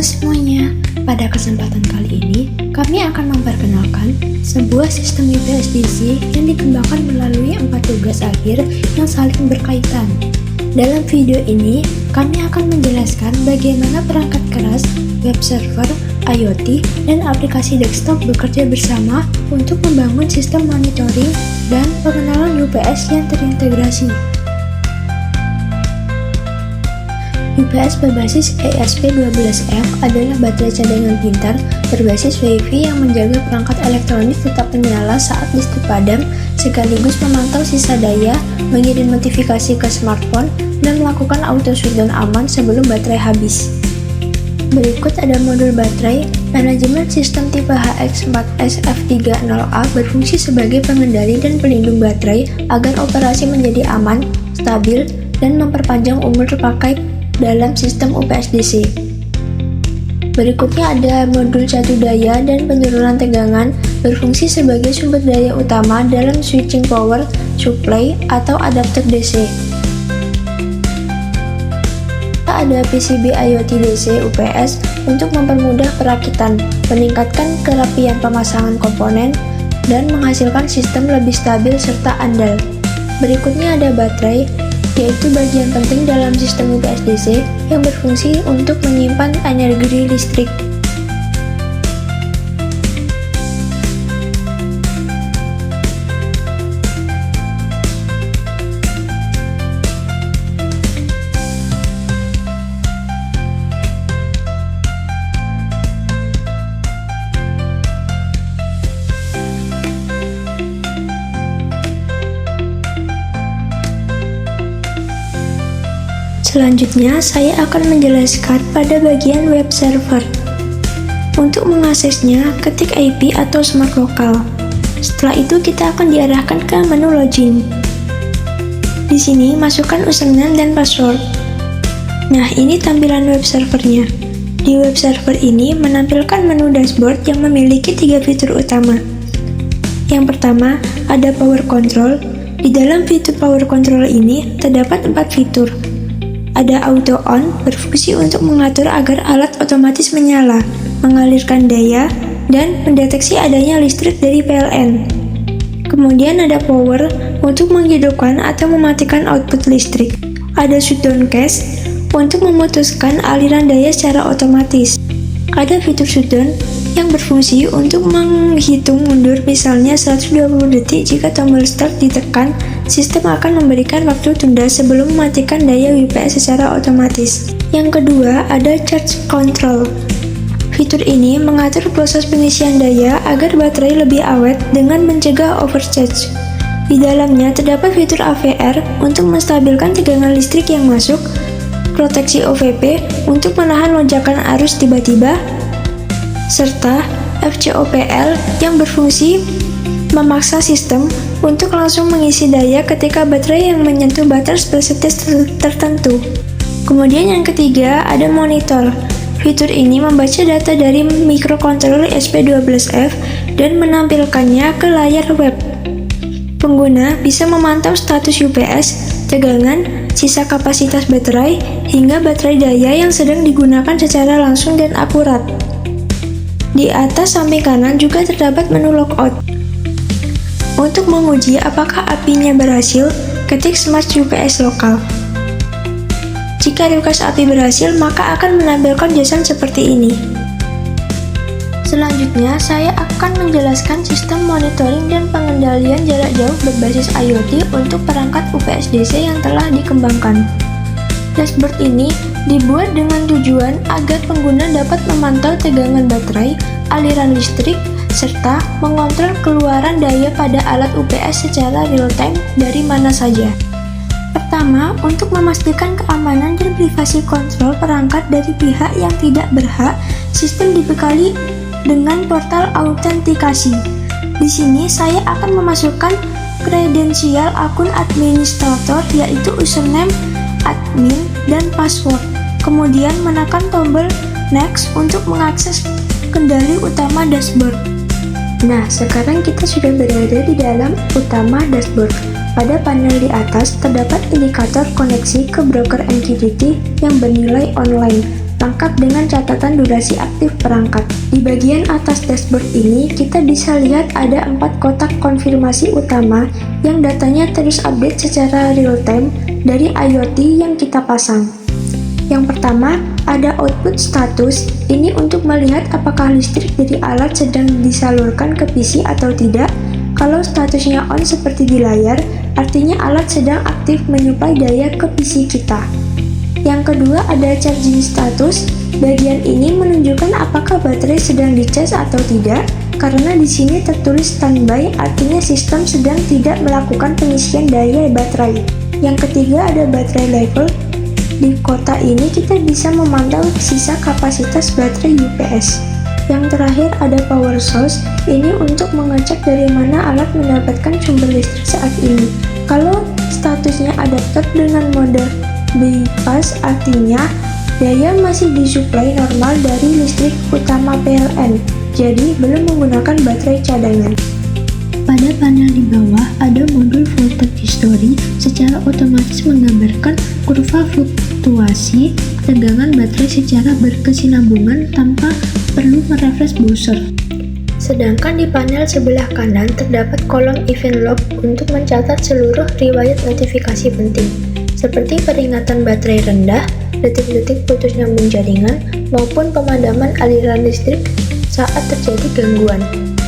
semuanya, pada kesempatan kali ini kami akan memperkenalkan sebuah sistem UPS DC yang dikembangkan melalui 4 tugas akhir yang saling berkaitan. Dalam video ini, kami akan menjelaskan bagaimana perangkat keras, web server, IoT, dan aplikasi desktop bekerja bersama untuk membangun sistem monitoring dan pengenalan UPS yang terintegrasi. UPS berbasis ESP12F adalah baterai cadangan pintar berbasis Wi-Fi yang menjaga perangkat elektronik tetap menyala saat listrik padam, sekaligus memantau sisa daya, mengirim notifikasi ke smartphone, dan melakukan auto shutdown aman sebelum baterai habis. Berikut ada modul baterai. Manajemen sistem tipe HX4SF30A berfungsi sebagai pengendali dan pelindung baterai agar operasi menjadi aman, stabil, dan memperpanjang umur terpakai dalam sistem UPS DC. Berikutnya ada modul catu daya dan penurunan tegangan, berfungsi sebagai sumber daya utama dalam switching power supply atau adapter DC. Ada PCB IoT DC UPS untuk mempermudah perakitan, meningkatkan kerapian pemasangan komponen, dan menghasilkan sistem lebih stabil serta andal. Berikutnya ada baterai, yaitu bagian penting dalam sistem UPS DC yang berfungsi untuk menyimpan energi listrik. Selanjutnya, saya akan menjelaskan pada bagian web server. Untuk mengaksesnya, ketik IP atau smart local. Setelah itu, kita akan diarahkan ke menu login. Di sini, masukkan username dan password. Nah, ini tampilan web servernya. Di web server ini menampilkan menu dashboard yang memiliki 3 fitur utama. Yang pertama, ada power control. Di dalam fitur power control ini, terdapat 4 fitur. Ada auto on, berfungsi untuk mengatur agar alat otomatis menyala, mengalirkan daya, dan mendeteksi adanya listrik dari PLN. Kemudian ada power, untuk menghidupkan atau mematikan output listrik. Ada shutdown cache, untuk memutuskan aliran daya secara otomatis. Ada fitur shutdown, yang berfungsi untuk menghitung mundur, misalnya 120 detik jika tombol start ditekan, sistem akan memberikan waktu tunda sebelum mematikan daya UPS secara otomatis. Yang kedua, ada charge control. Fitur ini mengatur proses pengisian daya agar baterai lebih awet dengan mencegah overcharge. Di dalamnya terdapat fitur AVR untuk menstabilkan tegangan listrik yang masuk, proteksi OVP untuk menahan lonjakan arus tiba-tiba, serta FCOPL yang berfungsi memaksa sistem untuk langsung mengisi daya ketika baterai yang menyentuh batas persentis tertentu. Kemudian yang ketiga ada monitor. Fitur ini membaca data dari microcontroller ESP12F dan menampilkannya ke layar web. Pengguna bisa memantau status UPS, tegangan, sisa kapasitas baterai, hingga baterai daya yang sedang digunakan secara langsung dan akurat. Di atas samping kanan juga terdapat menu logout. Untuk menguji apakah API-nya berhasil, ketik Smart UPS Lokal. Jika request API berhasil, maka akan menampilkan JSON seperti ini. Selanjutnya, saya akan menjelaskan sistem monitoring dan pengendalian jarak jauh berbasis IoT untuk perangkat UPS DC yang telah dikembangkan. Dashboard ini dibuat dengan tujuan agar pengguna dapat memantau tegangan baterai, aliran listrik, serta mengontrol keluaran daya pada alat UPS secara real-time dari mana saja. Pertama, untuk memastikan keamanan dan privasi kontrol perangkat dari pihak yang tidak berhak, sistem dibekali dengan portal autentikasi. Di sini saya akan memasukkan kredensial akun administrator, yaitu username, admin, dan password. Kemudian menekan tombol next untuk mengakses kendali utama dashboard. Nah, sekarang kita sudah berada di dalam utama dashboard. Pada panel di atas terdapat indikator koneksi ke broker MQTT yang bernilai online. lengkap dengan catatan durasi aktif perangkat. Di bagian atas dashboard ini, kita bisa lihat ada 4 kotak konfirmasi utama yang datanya terus update secara real-time dari IoT yang kita pasang. Yang pertama, ada output status. Ini untuk melihat apakah listrik dari alat sedang disalurkan ke PC atau tidak. Kalau statusnya on seperti di layar, artinya alat sedang aktif menyuplai daya ke PC kita. Yang kedua ada charging status. Bagian ini menunjukkan apakah baterai sedang dicas atau tidak, karena di sini tertulis standby, artinya sistem sedang tidak melakukan pengisian daya baterai. Yang ketiga ada baterai level. Di kotak ini kita bisa memantau sisa kapasitas baterai UPS. Yang terakhir ada power source. Ini untuk mengecek dari mana alat mendapatkan sumber listrik saat ini. Kalau statusnya adapter dengan mode bypass, artinya daya masih disuplai normal dari listrik utama PLN, jadi belum menggunakan baterai cadangan. Pada panel di bawah ada modul voltage history, secara otomatis menggambarkan kurva fluktuasi tegangan baterai secara berkesinambungan tanpa perlu merefresh browser. Sedangkan di panel sebelah kanan terdapat kolom event log untuk mencatat seluruh riwayat notifikasi penting, seperti peringatan baterai rendah, detik-detik putus nyambung jaringan, maupun pemadaman aliran listrik saat terjadi gangguan.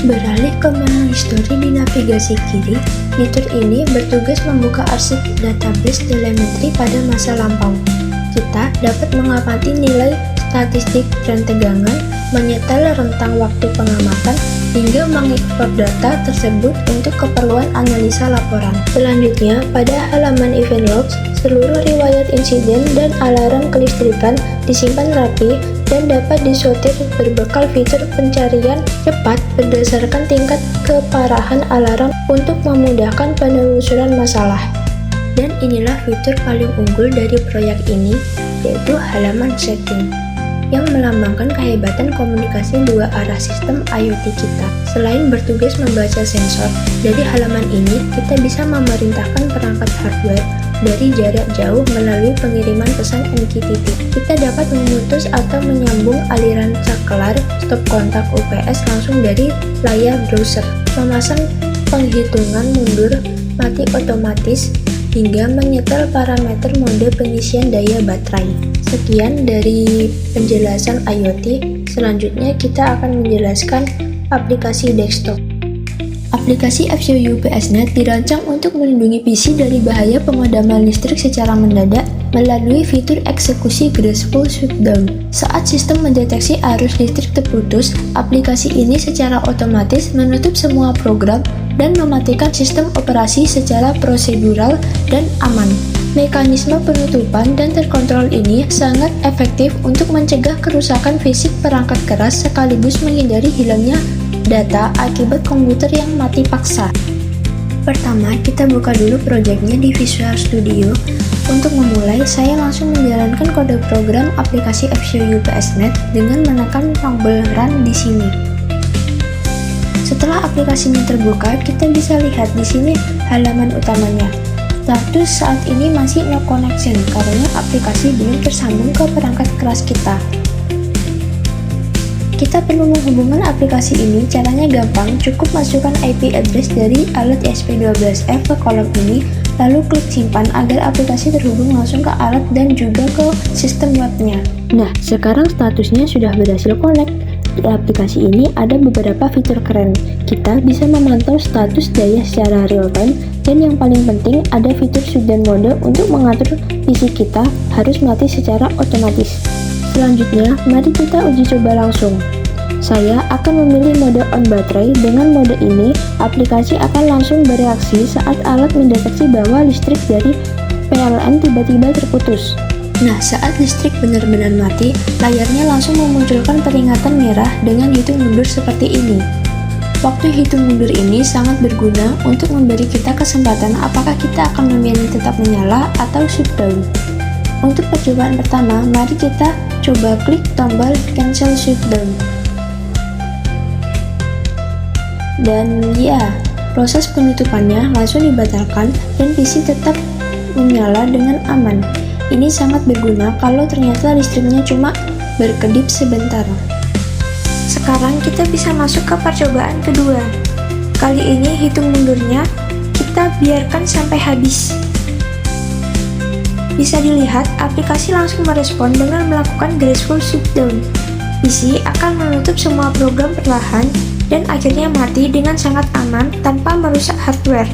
Beralih ke menu history di navigasi kiri, fitur ini bertugas membuka arsip database telemetri pada masa lampau. Kita dapat mengamati nilai statistik tren tegangan, menyetel rentang waktu pengamatan, hingga mengekspor data tersebut untuk keperluan analisa laporan. Selanjutnya, pada halaman event logs, seluruh riwayat insiden dan alarm kelistrikan disimpan rapi dan dapat disortir berbekal fitur pencarian cepat berdasarkan tingkat keparahan alarm untuk memudahkan penelusuran masalah. Dan inilah fitur paling unggul dari proyek ini, yaitu halaman setting, yang melambangkan kehebatan komunikasi dua arah sistem IoT kita. Selain bertugas membaca sensor, dari halaman ini kita bisa memerintahkan perangkat hardware dari jarak jauh melalui pengiriman pesan MQTT. Kita dapat memutus atau menyambung aliran saklar stop kontak UPS langsung dari layar browser, memasang penghitungan mundur mati otomatis, hingga menyetel parameter mode pengisian daya baterai. Sekian dari penjelasan IoT. Selanjutnya kita akan menjelaskan aplikasi desktop. Aplikasi FCU UPSNet dirancang untuk melindungi PC dari bahaya pemadaman listrik secara mendadak melalui fitur eksekusi graceful shutdown. Saat sistem mendeteksi arus listrik terputus, aplikasi ini secara otomatis menutup semua program dan mematikan sistem operasi secara prosedural dan aman. Mekanisme penutupan dan terkontrol ini sangat efektif untuk mencegah kerusakan fisik perangkat keras sekaligus menghindari hilangnya data akibat komputer yang mati paksa. Pertama, kita buka dulu projectnya di Visual Studio. Untuk memulai, saya langsung menjalankan kode program aplikasi FCU UPSNet dengan menekan tombol Run di sini. Setelah aplikasinya terbuka, kita bisa lihat di sini halaman utamanya. Status saat ini masih no connection karena aplikasi belum tersambung ke perangkat keras kita. Kita perlu menghubungkan aplikasi ini, caranya gampang, cukup masukkan IP address dari alat ESP12F ke kolom ini, lalu klik simpan agar aplikasi terhubung langsung ke alat dan juga ke sistem webnya. Nah, sekarang statusnya sudah berhasil connect. Di aplikasi ini ada beberapa fitur keren. Kita bisa memantau status daya secara real time, dan yang paling penting ada fitur shutdown mode untuk mengatur PC kita harus mati secara otomatis. Selanjutnya, mari kita uji coba langsung. Saya akan memilih mode on baterai. Dengan mode ini, aplikasi akan langsung bereaksi saat alat mendeteksi bahwa listrik dari PLN tiba-tiba terputus. Nah, saat listrik benar-benar mati, layarnya langsung memunculkan peringatan merah dengan hitung mundur seperti ini. Waktu hitung mundur ini sangat berguna untuk memberi kita kesempatan apakah kita akan memilih tetap menyala atau shutdown. Untuk percobaan pertama, mari kita coba klik tombol cancel shutdown. Dan ya, proses penutupannya langsung dibatalkan dan PC tetap menyala dengan aman. Ini sangat berguna kalau ternyata listriknya cuma berkedip sebentar. Sekarang kita bisa masuk ke percobaan kedua. Kali ini hitung mundurnya kita biarkan sampai habis. Bisa dilihat, aplikasi langsung merespon dengan melakukan graceful shutdown. PC akan menutup semua program perlahan dan akhirnya mati dengan sangat aman tanpa merusak hardware.